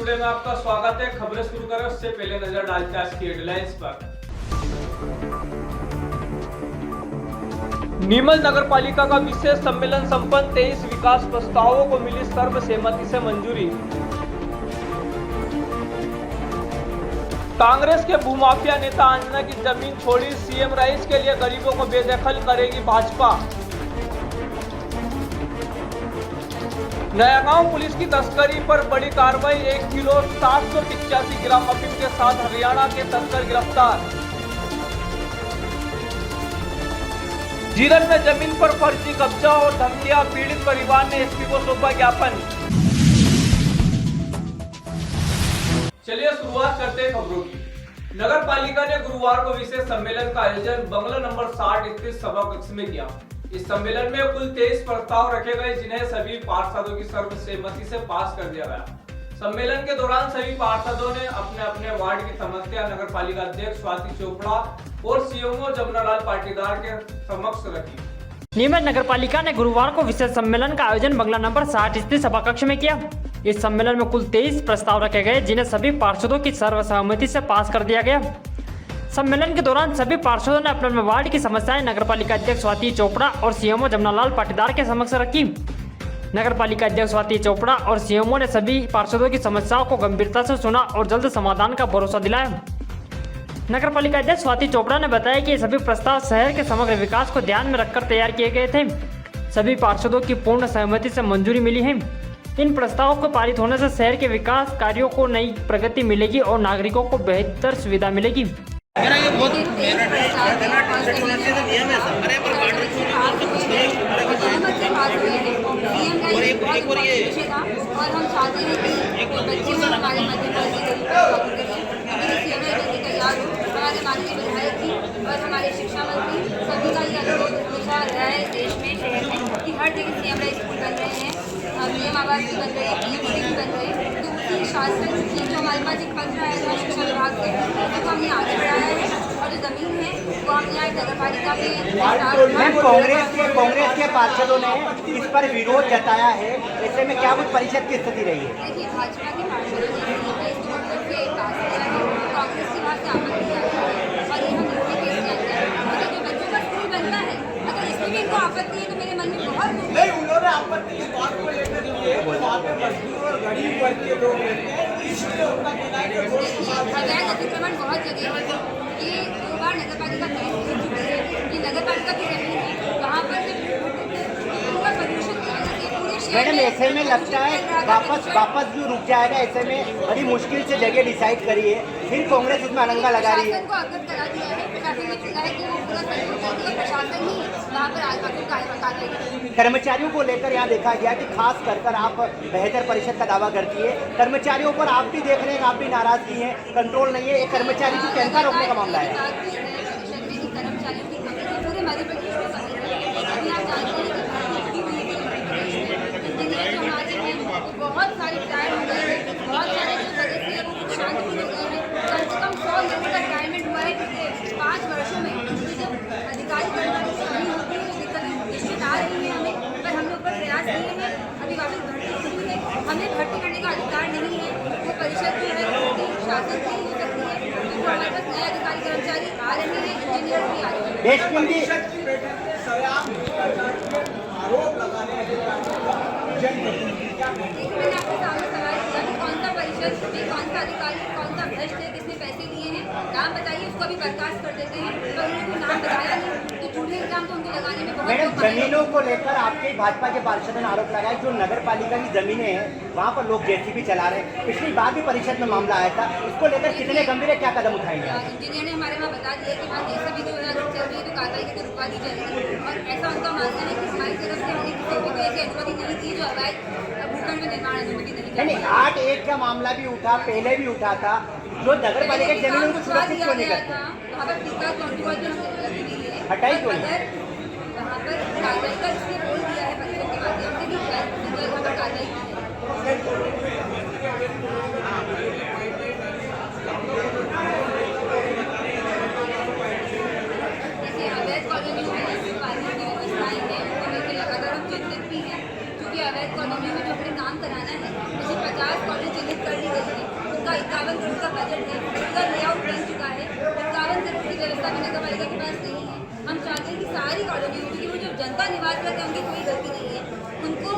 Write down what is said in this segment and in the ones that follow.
Today में आपका स्वागत है। खबरें शुरू करें उससे पहले नजर डालते हैं आज की हेडलाइंस पर। नीमच नगर पालिका का विशेष सम्मेलन संपन्न, 23 विकास प्रस्तावों को मिली सर्वसम्मति से मंजूरी। कांग्रेस के भूमाफिया नेता अंजना की जमीन छोड़ी, सीएम राइस के लिए गरीबों को बेदखल करेगी भाजपा। नयागांव पुलिस की तस्करी पर बड़ी कार्रवाई, 1 किलो 785 ग्राम अफीम के साथ हरियाणा के तस्कर गिरफ्तार। जीरन में जमीन पर फर्जी कब्जा और धमकियां, पीड़ित परिवार ने एसपी को सौंपा ज्ञापन। चलिए शुरुआत करते हैं खबरों की। नगर पालिका ने गुरुवार को विशेष सम्मेलन का आयोजन बंगला नंबर 60 स्थित सभा कक्ष में किया। इस सम्मेलन में कुल 23 प्रस्ताव रखे गए, जिन्हें सभी पार्षदों की सर्वसम्मति से पास कर दिया गया। सम्मेलन के दौरान सभी पार्षदों ने अपने अपने वार्ड की समस्या नगर पालिका अध्यक्ष स्वाति चोपड़ा और सीएमओ जमुनालाल पाटीदार के समक्ष रखी। नीमच नगर पालिका ने गुरुवार को विशेष सम्मेलन का आयोजन बंगला नंबर 60 स्थित सभा कक्ष में किया। इस सम्मेलन में कुल 23 प्रस्ताव रखे गए, जिन्हें सभी पार्षदों की सर्वसम्मति से पास कर दिया गया। सम्मेलन के दौरान सभी पार्षदों ने अपने वार्ड की समस्याएं नगरपालिका अध्यक्ष स्वाति चोपड़ा और सीएमओ जमुनालाल पाटीदार के समक्ष रखी। नगरपालिका अध्यक्ष स्वाति चोपड़ा और सीएमओ ने सभी पार्षदों की समस्याओं को गंभीरता से सुना और जल्द समाधान का भरोसा दिलाया। नगरपालिका अध्यक्ष स्वाति चोपड़ा ने बताया कि सभी प्रस्ताव शहर के समग्र विकास को ध्यान में रखकर तैयार किए गए थे। सभी पार्षदों की पूर्ण सहमति से मंजूरी मिली है। इन प्रस्तावों को पारित होने से शहर के विकास कार्यों को नई प्रगति मिलेगी और नागरिकों को बेहतर सुविधा मिलेगी। मेरा ये बहुत मेहनत है, और एक और ये और हम चाहते हैं कि बच्चे में हमारे मध्य तैयार हो। हमारे माननीय विधायक जी और हमारे शिक्षा मंत्री सभी का ये अनुरोध हमेशा रहा है देश में, शहर में, कि हर जगह सीएम राइस स्कूल बन रहे हैं, पीएम आवास भी बन रहे हैं, पीएम भी बन रहे हैं। तो उसी शासन की जो हमारे पास एक फंड आया था शिक्षा विभाग से, उसको हमने आगे बढ़ाया है और जो जमीन है वो हमने यहाँ नगर पालिका में। कांग्रेस के पार्षदों ने इस पर विरोध जताया है, ऐसे में क्या कुछ परिषद की स्थिति रही है? देखिए, भाजपा के पार्षदों ने इसको मतलब के पास किया है, कांग्रेस की बात से आपत्ति किया है और ये हम निर्णय केस के अंदर अगर जो बच्चों का स्कूल बनता है, अगर इसमें भी इनको आपत्ति है तो मेरे मन में बहुत नहीं, उन्होंने आपत्ति इस बात को लेकर की है, वहाँ पे मजदूर और गरीब वर्ग के लोग रहते हैं, इसलिए उनका कहना है कि अवैध अतिक्रमण बहुत जगह है। ये 2 बार नगर पालिका तय हो चुकी है, ये नगर पालिका की जमीन है, वहाँ पर पूरा प्रदूषण पूरे शहर मैडम, ऐसे में लगता है वापस जो रुक जाएगा, ऐसे में बड़ी मुश्किल से जगह डिसाइड करी है, फिर कांग्रेस इसमें अनंगा लगा रही है। प्रशासन को अवगत करा दिया है, प्रशासन ने चुना है कि वो पूरा सहयोग करती है, प्रशासन ही वहाँ पर आगे कार्रवाई। कर्मचारियों को लेकर यहाँ देखा गया कि खास कर आप बेहतर परिषद का दावा करती है, कर्मचारियों पर आप भी देख रहे हैं, आप भी नाराजगी है, कंट्रोल नहीं है, एक कर्मचारी की तनख्वाह रोकने का मामला है। कर्मचारियों की कमी है, पूरे मध्य प्रदेश में कमी है। अभी आप जानते हैं कि इंजीनियर जो हमारे हैं वो बहुत सारे रिटायर हो गए हैं, बहुत सारे जो सदस्य हैं वो कुछ शांत भी हो गए हैं। कम से कम 100 लोगों का रिटायरमेंट हुआ है पिछले 5 वर्षों में। जब अधिकारी कर्मचारी की कमी होती है तो दिक्कतें निश्चित आ रही हैं हमें, पर हमने ऊपर प्रयास किए हैं। अभी वापस भर्ती शुरू है, हमें भर्ती करने का अधिकार नहीं है, वो परिषद जो है वो शासन से ही हो सकती है, क्योंकि हमारे पास नए अधिकारी कर्मचारी आ रहे हैं, इंजीनियर भी आ रहे हैं। देश के लिए आरोप लगाने मैंने आपके सामने सवाल किया कि कौन सा परिषद में कौन सा अधिकारी कौन सा भ्रष्ट है, किसने पैसे लिए हैं, नाम बताइए, उसको भी बर्खास्त कर देते हैं। पर उन्होंने नाम बताया नहीं तो झूठे इल्जाम तो उनको लगाने में बहुत मैडम, जमीनों को लेकर आपके भाजपा के पार्षदों ने आरोप लगाया, जो नगर पालिका की जमीनें हैं वहाँ पर लोग जेसीबी चला रहे हैं। पिछली बार भी परिषद में मामला आया था, इसको लेकर कितने गंभीर है, क्या कदम उठाएंगे? इंजीनियर ने हमारे वहाँ बता दिया कि वहाँ जेसीबी जो चल रही है तो कार्रवाई करके रुकवा दी जाएगी, और ऐसा उनका मानना है कि हमारी तरफ से हमने किसी भी कोई ऐसी अनुमति नहीं दी जो अवैध भूखंड में निर्माण अनुमति नहीं। 8-1 का मामला भी उठा, पहले भी उठा था, जो नगर पालिका की जमीन उनको सुरक्षित क्यों नहीं करते? वहाँ पर टीका कंट्रोल हटाई क्यों नहीं? वहाँ पर कार्रवाई का इसलिए बोल दिया है बच्चों के माध्यम से कि वहाँ पर कार्रवाई की जैसे अवैध कॉलोनी में पानी की व्यवस्थाएं हैं, उनको लेकर लगातार हम चिंतित भी हैं, क्योंकि अवैध कॉलोनी में जो अपने काम कराना है, जैसे 50 कॉलोनी चिन्हित कर ली गई है, उनका निवास करके उनकी कोई गलती नहीं है, उनको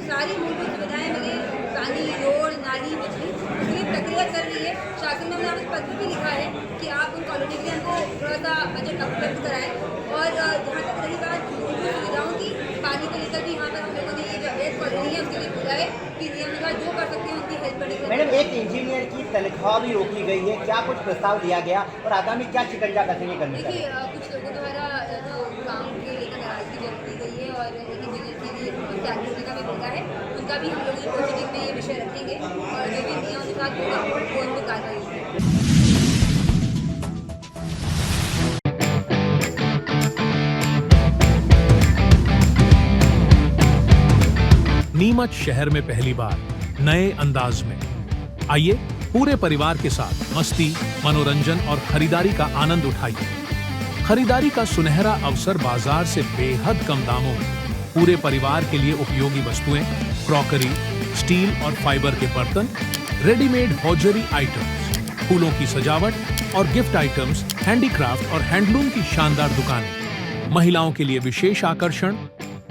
सारी मूलभूत सुविधाएं मिले, पानी, रोड, नाली, बिजली, उसकी प्रक्रिया चल रही है। शासन ने उन्होंने पत्र भी लिखा है कि आप उन कॉलोनी के लिए हमको थोड़ा सा बजट उपलब्ध कराएं। और जहाँ तक रही बात मूलभूत सुविधाओं की, पानी को लेकर भी यहाँ पर हम लोगों ने ये जो अवैध कॉलोनी है उसके लिए बोला है कि नियमानुसार जो कर सकते हैं उनकी हेल्प करने मैडम, एक इंजीनियर की तनख्वाह भी रोकी गई है, क्या कुछ प्रस्ताव दिया गया और आगामी क्या शिकंजा कसेंगे करने का? देखिए, कुछ लोगों द्वारा जो काम के लेकर नाराजगी व्यक्त की गई है और एक इंजीनियर के लिए त्याग करने का भी होता है, उनका भी हम लोग प्रोसीडिंग में ये विषय रखेंगे और जो भी नियमानुसार होगा वो उन पर कार्रवाई होगी। नीमच शहर में पहली बार नए अंदाज में आइए पूरे परिवार के साथ मस्ती, मनोरंजन और खरीदारी का आनंद उठाइए। खरीदारी का सुनहरा अवसर बाजार से बेहद कम दामों में पूरे परिवार के लिए उपयोगी वस्तुएं, क्रॉकरी, स्टील और फाइबर के बर्तन, रेडीमेड हौजरी आइटम्स, फूलों की सजावट और गिफ्ट आइटम्स, हैंडीक्राफ्ट और हैंडलूम की शानदार दुकानें, महिलाओं के लिए विशेष आकर्षण,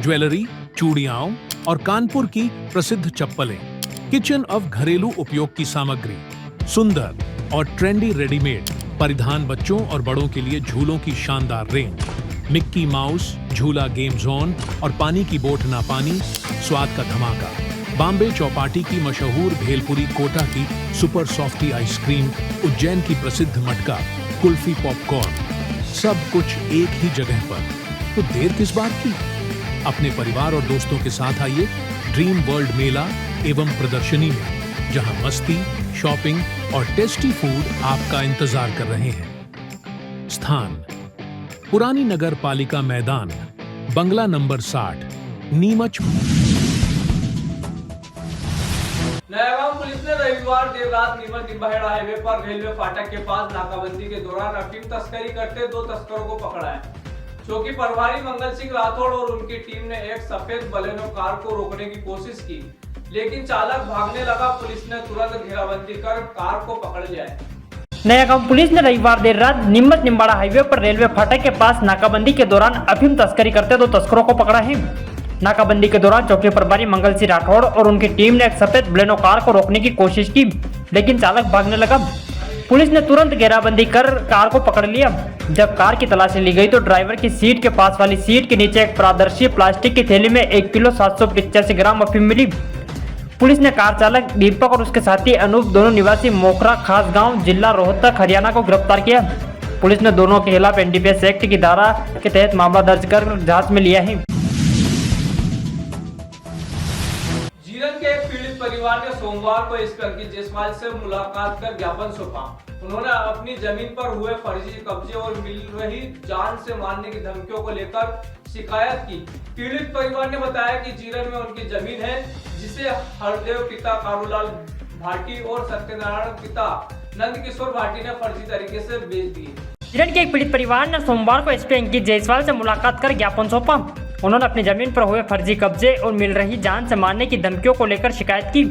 ज्वेलरी, चूड़ियां और कानपुर की प्रसिद्ध चप्पलें, किचन ऑफ घरेलू उपयोग की सामग्री, सुंदर और ट्रेंडी रेडीमेड परिधान, बच्चों और बड़ों के लिए झूलों की शानदार रेंज, मिक्की माउस, झूला गेम जोन और पानी की बोट ना पानी, स्वाद का धमाका, बॉम्बे चौपाटी की मशहूर भेलपुरी, कोटा की सुपर सॉफ्टी आइसक्रीम, उज्जैन की प्रसिद्ध मटका, कुल्फी, पॉपकॉर्न, सब कुछ एक ही जगह पर। तो देर किस बात की? अपने परिवार और दोस्तों के साथ आइए ड्रीम वर्ल्ड मेला एवं प्रदर्शनी में, जहां मस्ती, शॉपिंग और टेस्टी फूड आपका इंतजार कर रहे हैं। स्थान: पुरानी नगर पालिका मैदान, बंगला नंबर 60, नीमच। नयागांव पुलिस ने रविवार देर रात नीमच निम्बाहेड़ा हाईवे पर रेलवे फाटक के पास नाकाबंदी के दौरान अफीम तस्करी करते 2 तस्करों को पकड़ा है। चौकी प्रभारी मंगल सिंह राठौड़ और उनकी टीम ने एक सफेद बलेनो कार को रोकने की कोशिश की, लेकिन चालक भागने लगा। पुलिस ने तुरंत घेराबंदी कर कार को पकड़ लिया है। नयागांव पुलिस ने रविवार देर रात नीमच निम्बाड़ा हाईवे पर रेलवे फाटक के पास नाकाबंदी के दौरान अफीम तस्करी करते 2 तस्करों को पकड़ा है। नाकाबंदी के दौरान चौकी प्रभारी मंगल सिंह राठौड़ और उनकी टीम ने एक सफेद बलेनो कार को रोकने की कोशिश की, लेकिन चालक भागने लगा। पुलिस ने तुरंत घेराबंदी कर कार को पकड़ लिया। जब कार की तलाशी ली गई तो ड्राइवर की सीट के पास वाली सीट के नीचे एक पारदर्शी प्लास्टिक की थैली में 1 किलो 785 ग्राम अफीम मिली। पुलिस ने कार चालक दीपक और उसके साथी अनूप, दोनों निवासी मोखरा खास गांव, जिला रोहतक, हरियाणा को गिरफ्तार किया। पुलिस ने दोनों के खिलाफ एनडीपीएस एक्ट की धारा के तहत मामला दर्ज कर जांच में लिया है। जीरन के एक पीड़ित परिवार ने सोमवार को एसपी अंकित जायसवाल से मुलाकात कर ज्ञापन सौंपा। उन्होंने अपनी जमीन पर हुए फर्जी कब्जे और मिल रही जान से मारने की धमकियों को लेकर शिकायत की। पीड़ित परिवार ने बताया कि जीरन में उनकी जमीन है, जिसे हरदेव पिता कारूलाल भाटी और सत्यनारायण पिता नंदकिशोर भाटी ने फर्जी तरीके से बेच दी। जीरन के एक पीड़ित परिवार ने सोमवार को एसपी अंकित जायसवाल से मुलाकात कर ज्ञापन सौंपा। उन्होंने अपनी जमीन पर हुए फर्जी कब्जे और मिल रही जान से मारने की धमकियों को लेकर शिकायत की।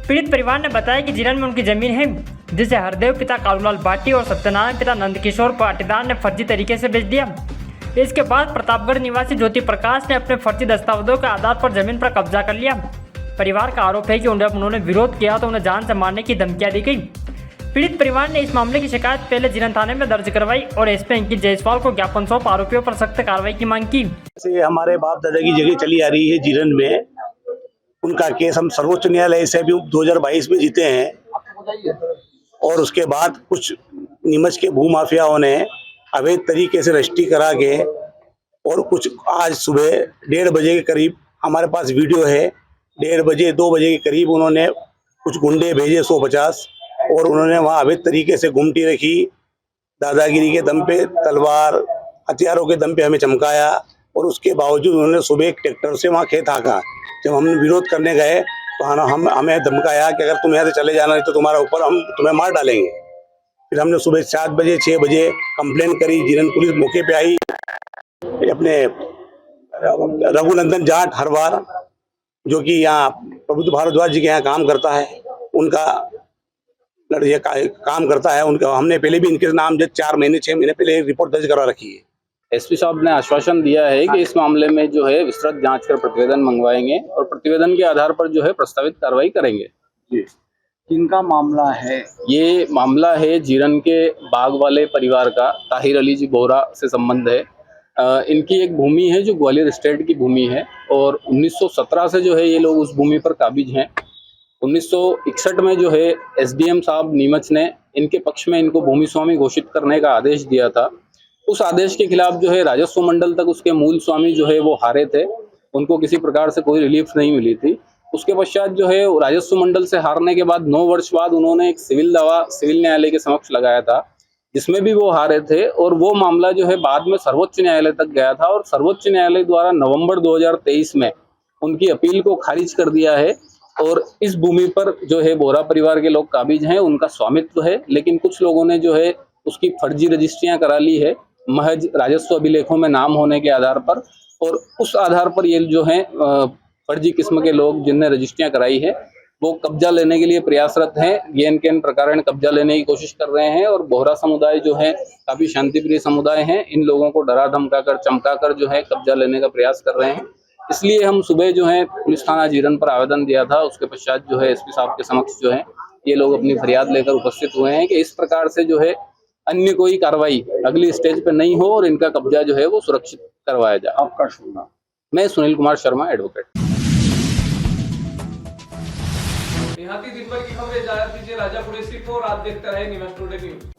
पीड़ित परिवार ने बताया कि जीरन में उनकी जमीन है, जिसे हरदेव पिता कारूलाल भाटी और सत्यनारायण पिता नंदकिशोर पाटीदार ने फर्जी तरीके से बेच दिया। इसके बाद प्रतापगढ़ निवासी ज्योति प्रकाश ने अपने फर्जी दस्तावेजों के आधार पर जमीन पर कब्जा कर लिया। परिवार का आरोप है कि उन्होंने विरोध किया तो उन्हें जान से मारने की धमकियां दी गई। पीड़ित परिवार ने इस मामले की शिकायत पहले जीरन थाने में दर्ज करवाई और एसपी अंकित जायसवाल को ज्ञापन सौंप आरोपियों पर सख्त कार्रवाई की मांग की। हमारे बाप दादा की जगह चली आ रही है जीरन में, उनका केस हम सर्वोच्च न्यायालय से भी 2022 में जीते हैं और उसके बाद कुछ नीमच के भूमाफियाओं ने अवैध तरीके से रजिस्ट्री करा के और कुछ आज सुबह 1:30 बजे के करीब हमारे पास वीडियो है, 1:30 बजे 2 बजे के करीब उन्होंने कुछ गुंडे भेजे 150 और उन्होंने वहाँ अवैध तरीके से गुमटी रखी, दादागिरी के दम पे, तलवार हथियारों के दम पे हमें चमकाया और उसके बावजूद उन्होंने सुबह एक ट्रैक्टर से वहाँ खेत हाँका। जब हमने विरोध करने गए तो हमें धमकाया कि अगर तुम यहाँ से चले जाना नहीं तो तुम्हारा ऊपर हम तुम्हें मार डालेंगे। फिर हमने सुबह 7 बजे 6 बजे कंप्लेन करी, जीरन पुलिस मौके पे आई। अपने रघुनंदन जाट हरवार, जो कि यहाँ प्रबुद्ध भारद्वाज जी के यहाँ काम करता है, उनका लड़का काम करता है उनका, हमने पहले भी इनके नाम 4 महीने 6 महीने पहले रिपोर्ट दर्ज करवा रखी है। एसपी साहब ने आश्वासन दिया है कि इस मामले में जो है विस्तृत जांच कर प्रतिवेदन मंगवाएंगे और प्रतिवेदन के आधार पर जो है प्रस्तावित कार्रवाई करेंगे। किनका मामला है? ये मामला है जीरन के बाग वाले परिवार का, ताहिर अली जी बोरा से संबंध है। इनकी एक भूमि है जो ग्वालियर स्टेट की भूमि है और 1917 से जो है ये लोग उस भूमि पर काबिज हैं। 1961 में जो है एसडीएम साहब नीमच ने इनके पक्ष में इनको भूमि स्वामी घोषित करने का आदेश दिया था। उस आदेश के खिलाफ जो है राजस्व मंडल तक उसके मूल स्वामी जो है वो हारे थे, उनको किसी प्रकार से कोई रिलीफ नहीं मिली थी। उसके पश्चात जो है राजस्व मंडल से हारने के बाद 9 वर्ष बाद उन्होंने एक सिविल दावा सिविल न्यायालय के समक्ष लगाया था, जिसमें भी वो हारे थे और वो मामला जो है बाद में सर्वोच्च न्यायालय तक गया था और सर्वोच्च न्यायालय द्वारा नवंबर 2023 में उनकी अपील को खारिज कर दिया है। और इस भूमि पर जो है बोरा परिवार के लोग काबिज हैं, उनका स्वामित्व है, लेकिन कुछ लोगों ने जो है उसकी फर्जी रजिस्ट्रियां करा ली है महज राजस्व अभिलेखों में नाम होने के आधार पर, और उस आधार पर ये जो है फर्जी किस्म के लोग जिनने रजिस्ट्रियां कराई है वो कब्जा लेने के लिए प्रयासरत हैं। गेन केन प्रकार कब्जा लेने की कोशिश कर रहे हैं और बोहरा समुदाय जो है काफी शांतिप्रिय समुदाय हैं, इन लोगों को डरा धमका कर चमका कर जो है कब्जा लेने का प्रयास कर रहे हैं। इसलिए हम सुबह जो है पुलिस थाना जीरन पर आवेदन दिया था, उसके पश्चात जो है एसपी साहब के समक्ष जो है ये लोग अपनी फरियाद लेकर उपस्थित हुए हैं कि इस प्रकार से जो है अन्य कोई कार्रवाई अगली स्टेज पे नहीं हो और इनका कब्जा जो है वो सुरक्षित करवाया जाए। आपका शुभ नाम? मैं सुनील कुमार शर्मा, एडवोकेट। यहाँ थी दिन भर की खबरें। इजाजत दीजिए राजा कुरैशी को। रात देखते रहे न्यूज़ टुडे न्यूज़।